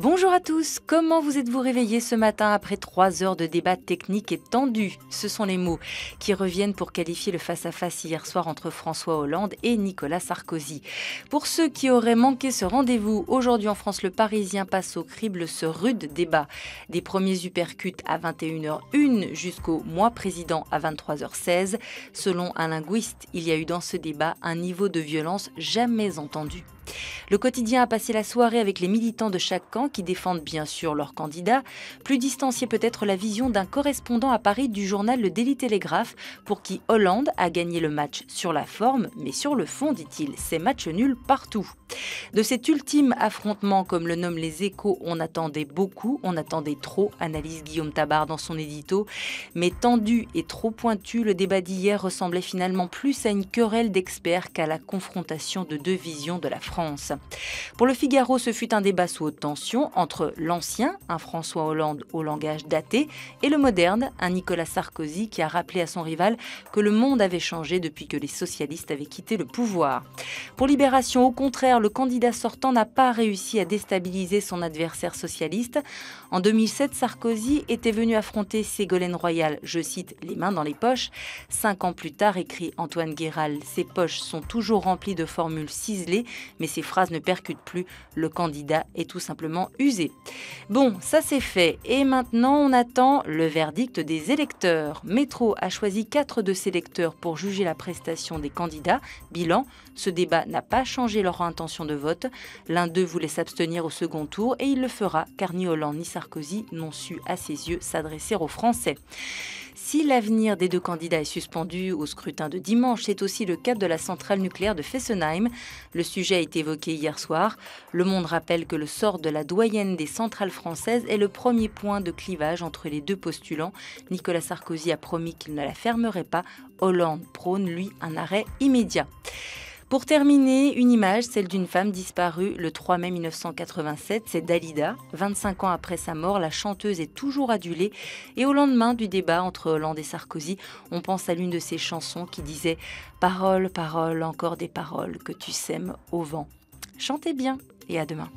Bonjour à tous, comment vous êtes-vous réveillés ce matin après 3 heures de débat technique et tendu? Ce sont les mots qui reviennent pour qualifier le face-à-face hier soir entre François Hollande et Nicolas Sarkozy. Pour ceux qui auraient manqué ce rendez-vous, aujourd'hui en France, le Parisien passe au crible ce rude débat. Des premiers uppercuts à 21h01 jusqu'au « moi président » à 23h16. Selon un linguiste, il y a eu dans ce débat un niveau de violence jamais entendu. Le quotidien a passé la soirée avec les militants de chaque camp qui défendent bien sûr leur candidat. Plus distancié peut-être la vision d'un correspondant à Paris du journal Le Daily Telegraph pour qui Hollande a gagné le match sur la forme, mais sur le fond, dit-il, c'est match nul partout. De cet ultime affrontement, comme le nomment les Échos, on attendait beaucoup, on attendait trop, analyse Guillaume Tabar dans son édito. Mais tendu et trop pointu, le débat d'hier ressemblait finalement plus à une querelle d'experts qu'à la confrontation de deux visions de la France. Pour le Figaro, ce fut un débat sous haute tension entre l'ancien, un François Hollande au langage daté, et le moderne, un Nicolas Sarkozy qui a rappelé à son rival que le monde avait changé depuis que les socialistes avaient quitté le pouvoir. Pour Libération, au contraire, le candidat sortant n'a pas réussi à déstabiliser son adversaire socialiste. En 2007, Sarkozy était venu affronter Ségolène Royal, je cite, les mains dans les poches. 5 ans plus tard, écrit Antoine Guéral, ses poches sont toujours remplies de formules ciselées, mais ces phrases ne percutent plus, le candidat est tout simplement usé. Bon, ça c'est fait, et maintenant on attend le verdict des électeurs. Métro a choisi 4 de ses lecteurs pour juger la prestation des candidats. Bilan, ce débat n'a pas changé leur intention de vote. L'un d'eux voulait s'abstenir au second tour, et il le fera, car ni Hollande ni Sarkozy n'ont su, à ses yeux, s'adresser aux Français. Si l'avenir des deux candidats est suspendu au scrutin de dimanche, c'est aussi le cas de la centrale nucléaire de Fessenheim. Le sujet a été évoqué hier soir. Le Monde rappelle que le sort de la doyenne des centrales françaises est le premier point de clivage entre les deux postulants. Nicolas Sarkozy a promis qu'il ne la fermerait pas. Hollande prône, lui, un arrêt immédiat. Pour terminer, une image, celle d'une femme disparue le 3 mai 1987, c'est Dalida. 25 ans après sa mort, la chanteuse est toujours adulée. Et au lendemain du débat entre Hollande et Sarkozy, on pense à l'une de ses chansons qui disait « Paroles, paroles, encore des paroles que tu sèmes au vent ». Chantez bien et à demain.